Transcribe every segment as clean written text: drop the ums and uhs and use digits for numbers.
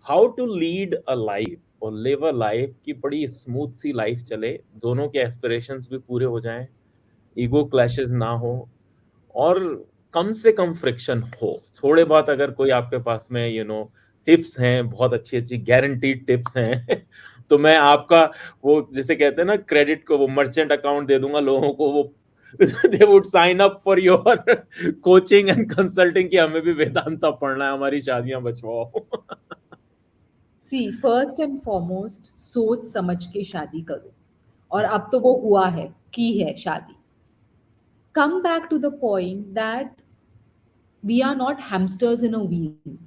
How to lead a life और live a life की बड़ी स्मूथ सी लाइफ चले, दोनों के एस्पिरेशंस भी पूरे हो जाएं, ईगो क्लैशेस ना हो, और कम से कम फ्रिक्शन हो। थोड़े बहुत अगर कोई आपके पास में टिप्स हैं, बहुत अच्छी अच्छी गारंटीड टिप्स हैं तो मैं आपका वो जैसे कहते हैं ना, क्रेडिट को वो मर्चेंट अकाउंट दे दूंगा लोगों को, वो they would sign up for your coaching and consulting कि हमें भी वेदांता पढ़ना है, हमारी शादियां बचवाओ। सी, फर्स्ट एंड फॉरमोस्ट सोच समझ के शादी करो, और अब तो वो हुआ है, की है शादी. Come back to the point that we are not hamsters in a wheel.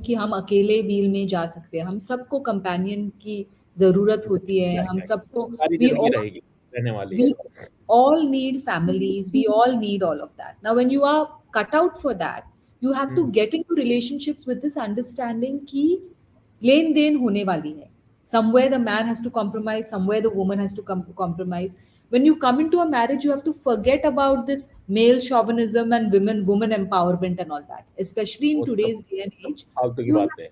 कि हम अकेले व्हील में जा सकते हैं. हम सबको कंपेनियन की जरूरत होती है. हम सबको सारी we जिंदगी all रहेगी, रहने वाली we है। all need families. We all need all of that. Now when you are cut out for that, you have to hmm, get into relationships with this understanding कि लेन देन होने वाली है. Somewhere the man has to compromise, somewhere the woman has to compromise. When you come into a marriage, you have to forget about this male chauvinism and woman empowerment and all that, especially in वो today's day and सब age. फालतू की you बातें have हैं।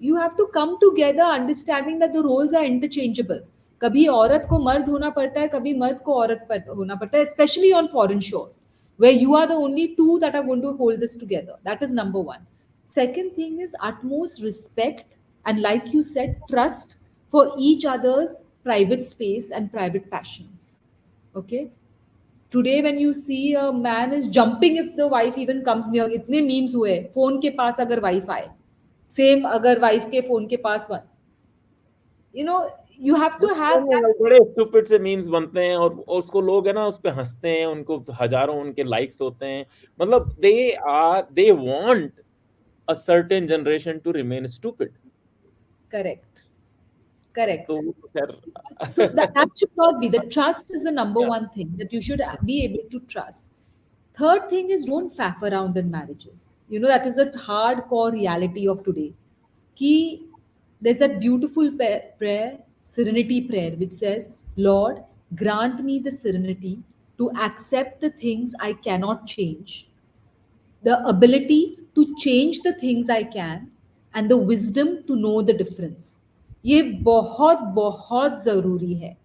you have to come together understanding that the roles are interchangeable. कभी औरत को मर्द होना पड़ता है, कभी मर्द को औरत पर होना पड़ता है, especially on foreign shores where you are the only two that are going to hold this together. That is number one. Second thing is utmost respect and, like you said, trust for each other's private space and private passions. Okay, today when you see a man is jumping if the wife even comes near, इतने memes हुए phone के पास अगर wife आए, same अगर wife के phone के पास one, you know you have to have that. बड़े स्टूपिड से मीम्स बनते हैं, और उसको लोग है ना उस पे हंसते हैं, उनको हजारों उनके लाइक्स होते हैं। मतलब they want a certain generation to remain stupid. Correct, तो correct. वो खैर So that should not be. The trust is the number one thing that you should be able to trust. Third thing is don't faff around in marriages. That is a hardcore reality of today. Ki, there's that beautiful prayer, serenity prayer, which says, Lord, grant me the serenity to accept the things I cannot change, the ability to change the things I can, and the wisdom to know the difference. ये बहुत बहुत जरूरी है.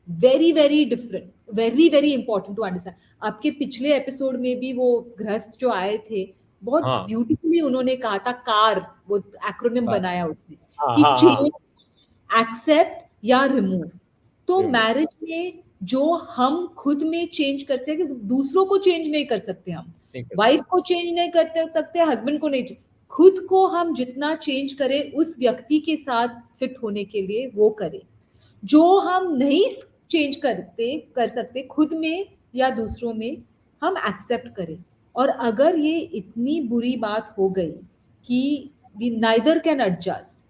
Very very different, very very important to understand. आपके पिछले episode में भी वो गृहस्थ जो आए थे, बहुत हाँ ब्यूटीफुली उन्होंने कहा था, कार, वो एक्रोनिम हाँ बनाया उसने, हाँ कि हाँ हाँ, चेंज, एक्सेप्ट या रिमूव. तो रिमूव मैरिज में जो हम खुद में चेंज कर सकते, दूसरों को चेंज नहीं कर सकते. हम नहीं कर वाइफ सकते। को चेंज नहीं कर सकते, हस्बैंड को नहीं, खुद को हम जितना चेंज करें उस व्यक्ति के साथ फिट होने के लिए वो करें. जो हम नहीं चेंज कर सकते खुद में या दूसरों में, हम एक्सेप्ट करें. और अगर ये इतनी बुरी बात हो गई कि we neither can adjust,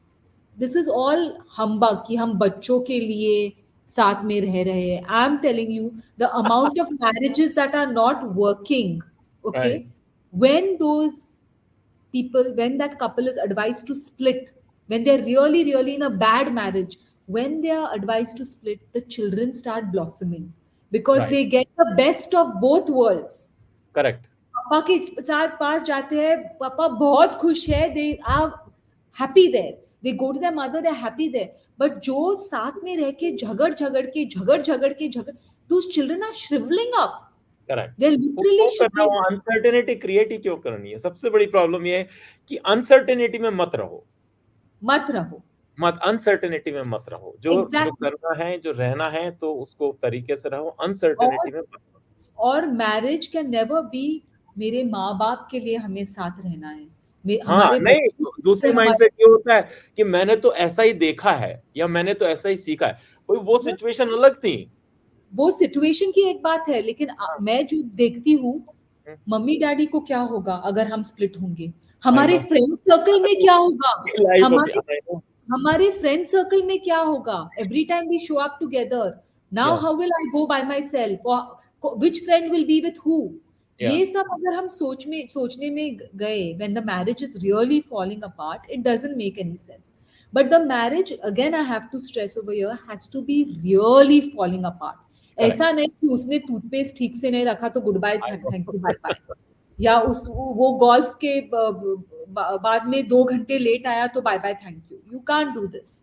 this is all humbug कि हम बच्चों के लिए साथ में रह रहे हैं. I am telling you the amount of marriages that are not working. Okay, right when those people, when that couple is advised to split, when they're really really in a bad marriage, when they are advised to split, the children start blossoming because right, they get the best of both worlds. Correct. पापा के साथ पास जाते हैं, पापा बहुत खुश है, they are happy there, they go to their mother, they are happy there. But जो साथ में रह के झगड़ के those children are shriveling up. Correct. They're वो literally क्यों करना, shriveling वो up. अनसर्टेनिटी क्रिएट ही क्यों करनी है? सबसे बड़ी प्रॉब्लम ये है कि अनसर्टेनिटी में मत रहो। मत रहो. मत अनसर्टेनिटी में मत रहो। जो जो Exactly. करना है, जो रहना है, तो उसको तरीके से रहो, अनसर्टेनिटी और में मत रहो। और मैरिज कैन नेवर बी मेरे माँ बाप के लिए हमें साथ रहना है, हाँ, हमारे नहीं, बच्चों से दूसरी हमारे. माइंडसेट ये होता है कि मैंने तो ऐसा ही देखा है या मैंने तो ऐसा ही सीखा है। कोई वो सिचुएशन अलग थी। वो सिचुएशन की एक बात है, लेकिन हाँ, मैं जो देखती हूँ, हुँ, मम्मी डैडी को क्या होगा अगर हम स्प्लिट होंगे, आई हमारे नो। फ्रेंड सर्कल में क्या होगा, लाइफ अभी हमारे आई नो। हमारे फ्रेंड सर्कल में क्या होगा. Every time we show up together, now yeah, how will I go by myself, which friend will be with who. Yeah, ये सब अगर हम सोचने में गए, when the marriage is really falling apart, it doesn't make any sense. But the marriage, again I have to stress over here, has to be really falling apart. Correct, ऐसा नहीं कि उसने टूथपेस्ट ठीक से नहीं रखा तो good bye, I know. Thank you, bye bye. या वो गोल्फ के बाद में 2 घंटे लेट आया तो bye bye thank you can't do this.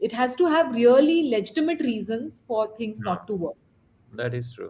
It has to have really legitimate reasons for things हाँ, not to work. That is true.